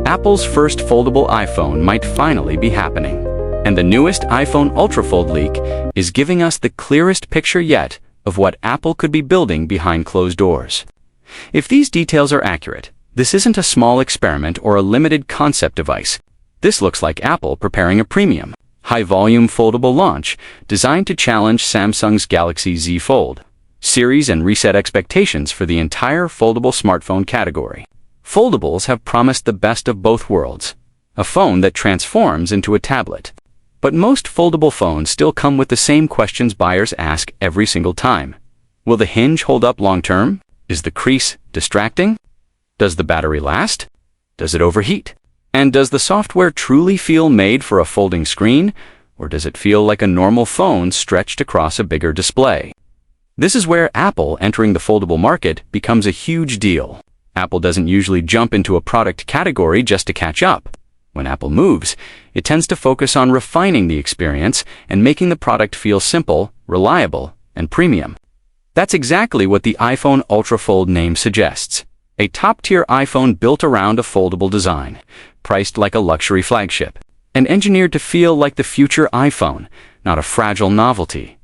Apple's first foldable iPhone might finally be happening. And the newest iPhone Ultrafold leak is giving us the clearest picture yet of what Apple could be building behind closed doors. If these details are accurate, this isn't a small experiment or a limited concept device. This looks like Apple preparing a premium, high-volume foldable launch designed to challenge Samsung's Galaxy Z Fold series and reset expectations for the entire foldable smartphone category. Foldables have promised the best of both worlds, a phone that transforms into a tablet. But most foldable phones still come with the same questions buyers ask every single time. Will the hinge hold up long-term? Is the crease distracting? Does the battery last? Does it overheat? And does the software truly feel made for a folding screen, or does it feel like a normal phone stretched across a bigger display? This is where Apple entering the foldable market becomes a huge deal. Apple doesn't usually jump into a product category just to catch up. When Apple moves, it tends to focus on refining the experience and making the product feel simple, reliable, and premium. That's exactly what the iPhone Ultrafold name suggests. A top-tier iPhone built around a foldable design, priced like a luxury flagship, and engineered to feel like the future iPhone, not a fragile novelty.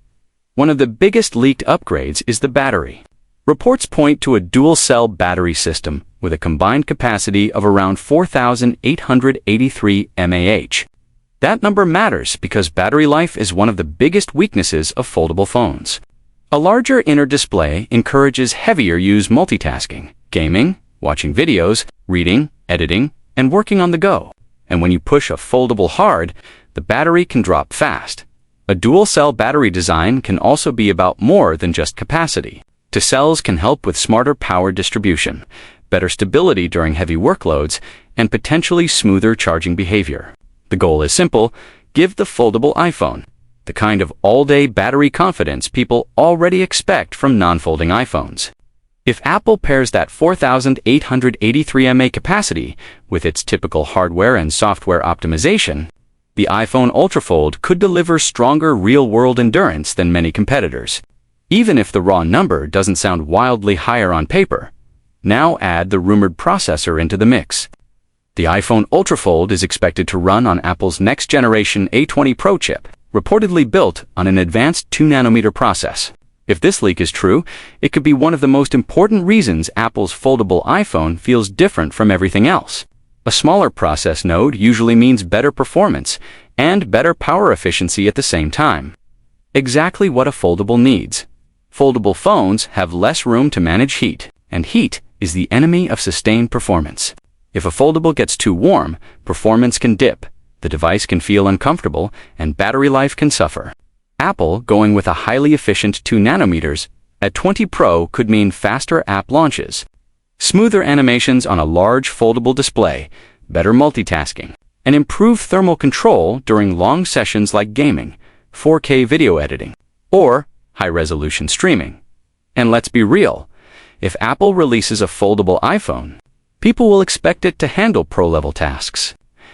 One of the biggest leaked upgrades is the battery. Reports point to a dual-cell battery system with a combined capacity of around 4,883 mAh. That number matters because battery life is one of the biggest weaknesses of foldable phones. A larger inner display encourages heavier-use multitasking, gaming, watching videos, reading, editing, and working on the go. And when you push a foldable hard, the battery can drop fast. A dual-cell battery design can also be about more than just capacity. Two cells can help with smarter power distribution, better stability during heavy workloads, and potentially smoother charging behavior. The goal is simple: give the foldable iPhone the kind of all-day battery confidence people already expect from non-folding iPhones. If Apple pairs that 4,883 mAh capacity with its typical hardware and software optimization, the iPhone Ultrafold could deliver stronger real-world endurance than many competitors. Even if the raw number doesn't sound wildly higher on paper. Now add the rumored processor into the mix. The iPhone Ultrafold is expected to run on Apple's next-generation A20 Pro chip, reportedly built on an advanced 2nm process. If this leak is true, it could be one of the most important reasons Apple's foldable iPhone feels different from everything else. A smaller process node usually means better performance and better power efficiency at the same time. Exactly what a foldable needs. Foldable phones have less room to manage heat, and heat is the enemy of sustained performance. If a foldable gets too warm, performance can dip, the device can feel uncomfortable, and battery life can suffer. Apple going with a highly efficient 2nm A20 Pro could mean faster app launches, smoother animations on a large foldable display, better multitasking, and improved thermal control during long sessions like gaming, 4K video editing, or high-resolution streaming. And let's be real, if Apple releases a foldable iPhone, people will expect it to handle pro-level tasks.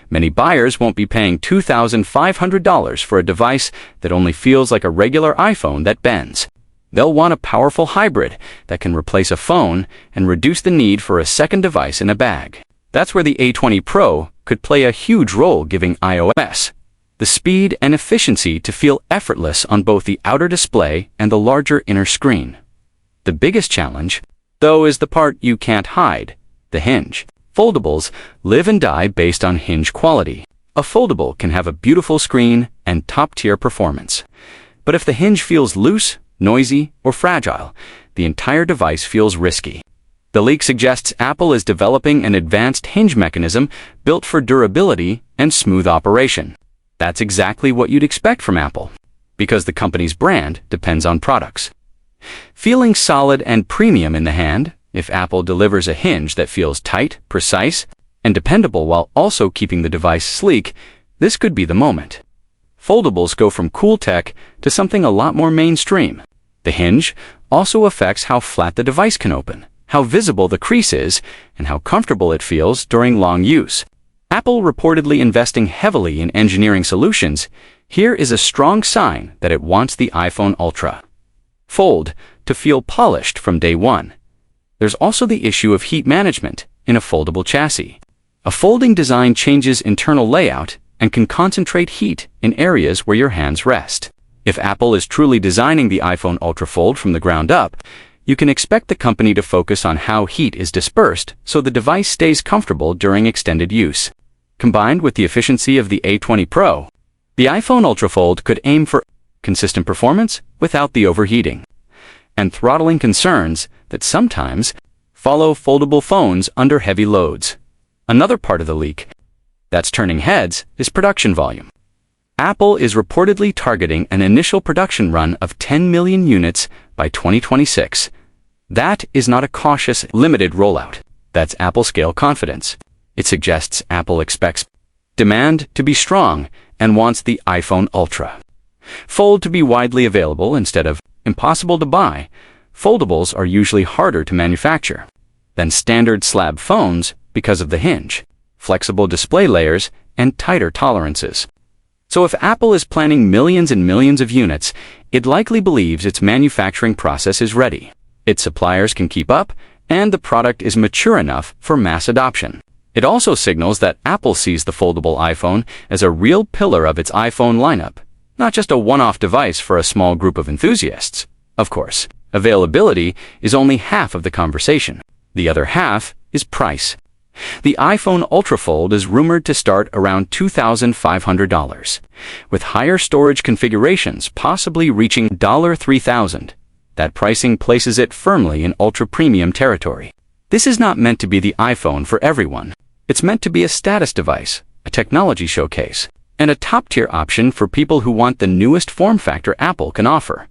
Many buyers won't be paying $2,500 for a device that only feels like a regular iPhone that bends. They'll want a powerful hybrid that can replace a phone and reduce the need for a second device in a bag. That's where the A20 Pro could play a huge role, giving iOS the speed and efficiency to feel effortless on both the outer display and the larger inner screen. The biggest challenge, though, is the part you can't hide: the hinge. Foldables live and die based on hinge quality. A foldable can have a beautiful screen and top-tier performance. But if the hinge feels loose, noisy, or fragile, the entire device feels risky. The leak suggests Apple is developing an advanced hinge mechanism built for durability and smooth operation. That's exactly what you'd expect from Apple, because the company's brand depends on products feeling solid and premium in the hand. If Apple delivers a hinge that feels tight, precise, and dependable while also keeping the device sleek, this could be the moment. Foldables go from cool tech to something a lot more mainstream. The hinge also affects how flat the device can open, how visible the crease is, and how comfortable it feels during long use. Apple reportedly investing heavily in engineering solutions. Here is a strong sign that it wants the iPhone Ultrafold to feel polished from day one. There's also the issue of heat management in a foldable chassis. A folding design changes internal layout and can concentrate heat in areas where your hands rest. If Apple is truly designing the iPhone Ultrafold from the ground up, you can expect the company to focus on how heat is dispersed so the device stays comfortable during extended use. Combined with the efficiency of the A20 Pro, the iPhone Ultrafold could aim for consistent performance without the overheating and throttling concerns that sometimes follow foldable phones under heavy loads. Another part of the leak that's turning heads is production volume. Apple is reportedly targeting an initial production run of 10 million units by 2026. That is not a cautious, limited rollout. That's Apple-scale confidence. It suggests Apple expects demand to be strong and wants the iPhone Ultra Fold to be widely available instead of impossible to buy. Foldables are usually harder to manufacture than standard slab phones because of the hinge, flexible display layers, and tighter tolerances. So if Apple is planning millions and millions of units, it likely believes its manufacturing process is ready, its suppliers can keep up, and the product is mature enough for mass adoption. It also signals that Apple sees the foldable iPhone as a real pillar of its iPhone lineup, not just a one-off device for a small group of enthusiasts. Of course, availability is only half of the conversation. The other half is price. The iPhone Ultrafold is rumored to start around $2,500, with higher storage configurations possibly reaching $3,000. That pricing places it firmly in ultra-premium territory. This is not meant to be the iPhone for everyone. It's meant to be a status device, a technology showcase, and a top-tier option for people who want the newest form factor Apple can offer.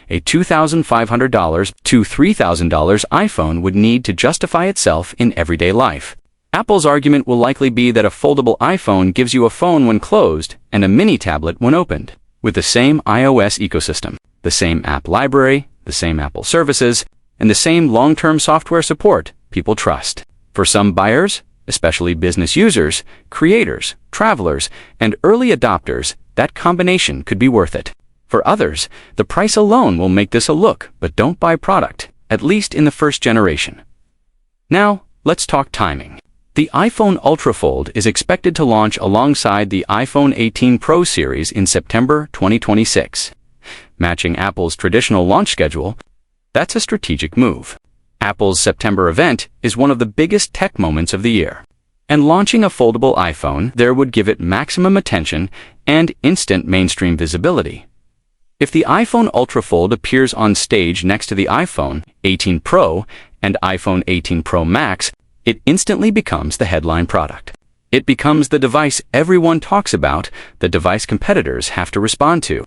A $2,500 to $3,000 iPhone would need to justify itself in everyday life. Apple's argument will likely be that a foldable iPhone gives you a phone when closed and a mini tablet when opened, with the same iOS ecosystem, the same app library, the same Apple services, and the same long-term software support people trust. For some buyers, especially business users, creators, travelers, and early adopters, that combination could be worth it. For others, the price alone will make this a look but don't buy product, at least in the first generation. Now, let's talk timing. The iPhone Ultrafold is expected to launch alongside the iPhone 18 Pro series in September 2026. Matching Apple's traditional launch schedule, that's a strategic move. Apple's September event is one of the biggest tech moments of the year, and launching a foldable iPhone there would give it maximum attention and instant mainstream visibility. If the iPhone Ultrafold appears on stage next to the iPhone 18 Pro and iPhone 18 Pro Max, it instantly becomes the headline product. It becomes the device everyone talks about, the device competitors have to respond to,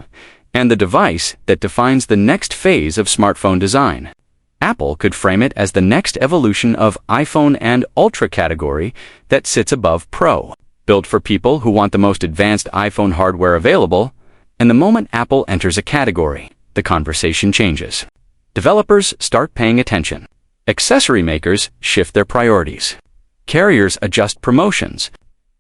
and the device that defines the next phase of smartphone design. Apple could frame it as the next evolution of iPhone and Ultra category that sits above Pro, built for people who want the most advanced iPhone hardware available. And the moment Apple enters a category, the conversation changes. Developers start paying attention. Accessory makers shift their priorities. Carriers adjust promotions.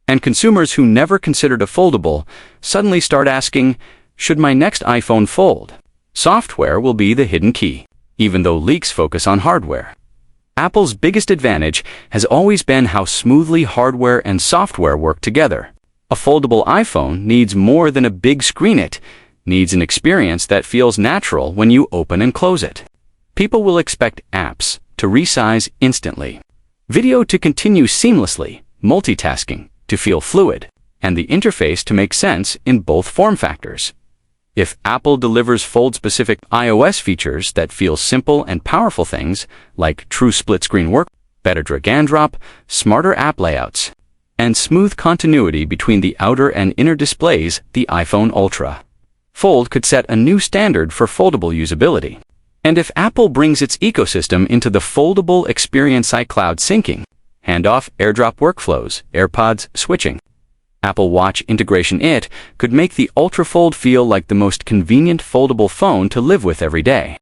And consumers who never considered a foldable suddenly start asking, should my next iPhone fold? Software will be the hidden key, even though leaks focus on hardware. Apple's biggest advantage has always been how smoothly hardware and software work together. A foldable iPhone needs more than a big screen. It needs an experience that feels natural when you open and close it. People will expect apps to resize instantly, video to continue seamlessly, multitasking to feel fluid, and the interface to make sense in both form factors. If Apple delivers fold-specific iOS features that feel simple and powerful, things like true split-screen work, better drag-and-drop, smarter app layouts, and smooth continuity between the outer and inner displays, the iPhone Ultra Fold could set a new standard for foldable usability. And if Apple brings its ecosystem into the foldable experience, iCloud syncing, handoff, AirDrop workflows, AirPods switching, Apple Watch integration, it could make the Ultrafold feel like the most convenient foldable phone to live with every day.